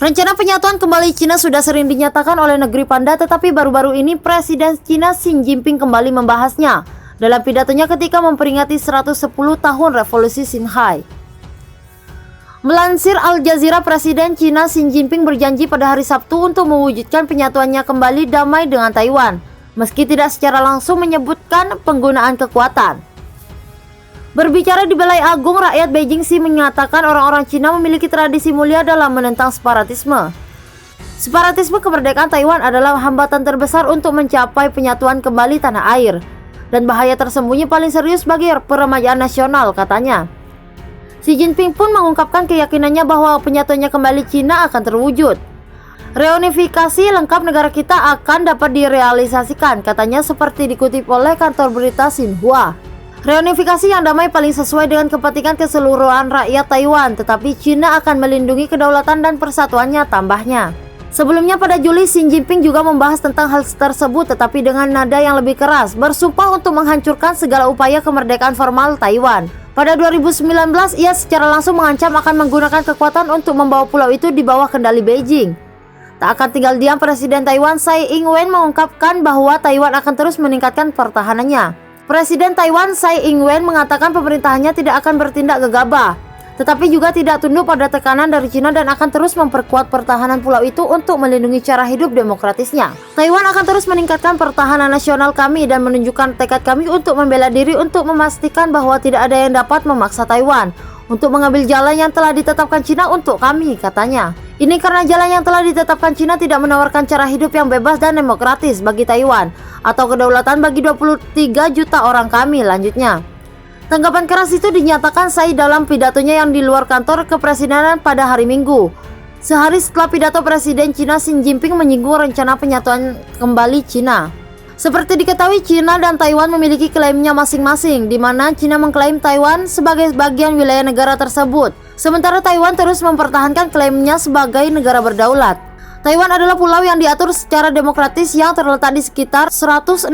Rencana penyatuan kembali Cina sudah sering dinyatakan oleh negeri panda, tetapi baru-baru ini Presiden Cina Xi Jinping kembali membahasnya dalam pidatonya ketika memperingati 110 tahun Revolusi Xinhai. Melansir Al Jazeera, Presiden Cina Xi Jinping berjanji pada hari Sabtu untuk mewujudkan penyatuannya kembali damai dengan Taiwan, meski tidak secara langsung menyebutkan penggunaan kekuatan. Berbicara di Balai Agung Rakyat Beijing, Xi menyatakan orang-orang Cina memiliki tradisi mulia dalam menentang separatisme. Separatisme kemerdekaan Taiwan adalah hambatan terbesar untuk mencapai penyatuan kembali tanah air, dan bahaya tersembunyi paling serius bagi peremajaan nasional, katanya. Xi Jinping pun mengungkapkan keyakinannya bahwa penyatuannya kembali Cina akan terwujud. Reunifikasi lengkap negara kita akan dapat direalisasikan, katanya, seperti dikutip oleh kantor berita Xinhua. Reunifikasi yang damai paling sesuai dengan kepentingan keseluruhan rakyat Taiwan, tetapi Cina akan melindungi kedaulatan dan persatuannya, tambahnya. Sebelumnya pada Juli, Xi Jinping juga membahas tentang hal tersebut, tetapi dengan nada yang lebih keras, bersumpah untuk menghancurkan segala upaya kemerdekaan formal Taiwan. Pada 2019, ia secara langsung mengancam akan menggunakan kekuatan untuk membawa pulau itu di bawah kendali Beijing. Tak akan tinggal diam, Presiden Taiwan Tsai Ing-wen mengungkapkan bahwa Taiwan akan terus meningkatkan pertahanannya. Presiden Taiwan Tsai Ing-wen mengatakan pemerintahannya tidak akan bertindak gegabah, tetapi juga tidak tunduk pada tekanan dari Cina dan akan terus memperkuat pertahanan pulau itu untuk melindungi cara hidup demokratisnya. Taiwan akan terus meningkatkan pertahanan nasional kami dan menunjukkan tekad kami untuk membela diri untuk memastikan bahwa tidak ada yang dapat memaksa Taiwan untuk mengambil jalan yang telah ditetapkan Cina untuk kami, katanya. Ini karena jalan yang telah ditetapkan Cina tidak menawarkan cara hidup yang bebas dan demokratis bagi Taiwan atau kedaulatan bagi 23 juta orang kami, lanjutnya. Tanggapan keras itu dinyatakan Tsai dalam pidatonya yang di luar kantor kepresidenan pada hari Minggu. Sehari setelah pidato Presiden Cina Xi Jinping menyinggung rencana penyatuan kembali Cina. Seperti diketahui, Cina dan Taiwan memiliki klaimnya masing-masing, di mana Cina mengklaim Taiwan sebagai bagian wilayah negara tersebut, sementara Taiwan terus mempertahankan klaimnya sebagai negara berdaulat. Taiwan adalah pulau yang diatur secara demokratis yang terletak di sekitar 161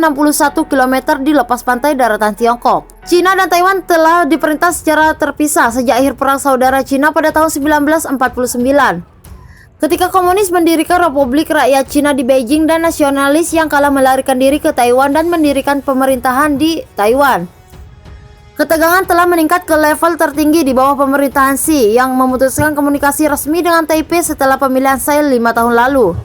km di lepas pantai daratan Tiongkok. Cina dan Taiwan telah diperintah secara terpisah sejak akhir Perang Saudara Cina pada tahun 1949. Ketika komunis mendirikan Republik Rakyat Cina di Beijing dan nasionalis yang kalah melarikan diri ke Taiwan dan mendirikan pemerintahan di Taiwan. Ketegangan telah meningkat ke level tertinggi di bawah pemerintahan Xi yang memutuskan komunikasi resmi dengan Taipei setelah pemilihan Tsai 5 tahun lalu.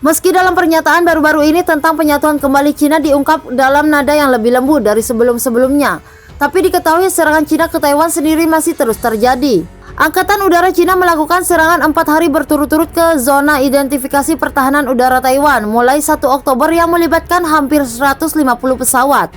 Meski dalam pernyataan baru-baru ini tentang penyatuan kembali Cina diungkap dalam nada yang lebih lembut dari sebelum-sebelumnya, tapi diketahui serangan Cina ke Taiwan sendiri masih terus terjadi. Angkatan Udara Cina melakukan serangan 4 hari berturut-turut ke zona identifikasi pertahanan udara Taiwan mulai 1 Oktober yang melibatkan hampir 150 pesawat.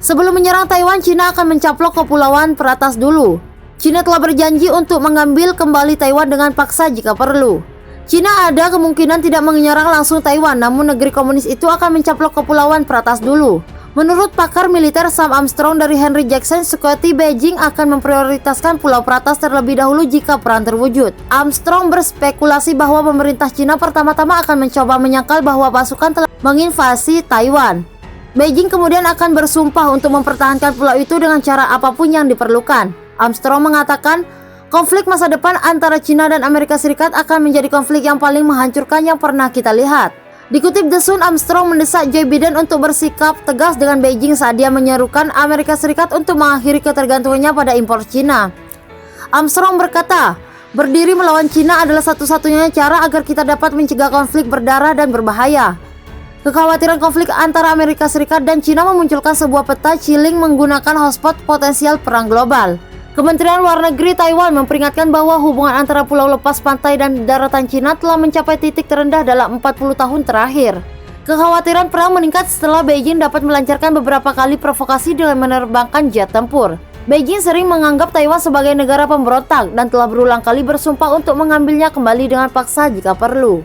Sebelum menyerang Taiwan, Cina akan mencaplok kepulauan peratas dulu. Cina telah berjanji untuk mengambil kembali Taiwan dengan paksa jika perlu. Cina ada kemungkinan tidak menyerang langsung Taiwan, namun negeri komunis itu akan mencaplok kepulauan peratas dulu. Menurut pakar militer Sam Armstrong dari Henry Jackson Security, Beijing akan memprioritaskan pulau peratas terlebih dahulu jika perang terwujud. Armstrong berspekulasi bahwa pemerintah Cina pertama-tama akan mencoba menyangkal bahwa pasukan telah menginvasi Taiwan. Beijing kemudian akan bersumpah untuk mempertahankan pulau itu dengan cara apapun yang diperlukan. Armstrong mengatakan, konflik masa depan antara Cina dan Amerika Serikat akan menjadi konflik yang paling menghancurkan yang pernah kita lihat. Dikutip The Sun, Armstrong mendesak Joe Biden untuk bersikap tegas dengan Beijing saat dia menyerukan Amerika Serikat untuk mengakhiri ketergantungannya pada impor Cina. Armstrong berkata, berdiri melawan Cina adalah satu-satunya cara agar kita dapat mencegah konflik berdarah dan berbahaya. Kekhawatiran konflik antara Amerika Serikat dan Cina memunculkan sebuah peta chilling menggunakan hotspot potensial perang global. Kementerian Luar Negeri Taiwan memperingatkan bahwa hubungan antara pulau lepas pantai dan daratan Cina telah mencapai titik terendah dalam 40 tahun terakhir. Kekhawatiran perang meningkat setelah Beijing dapat melancarkan beberapa kali provokasi dengan menerbangkan jet tempur. Beijing sering menganggap Taiwan sebagai negara pemberontak dan telah berulang kali bersumpah untuk mengambilnya kembali dengan paksa jika perlu.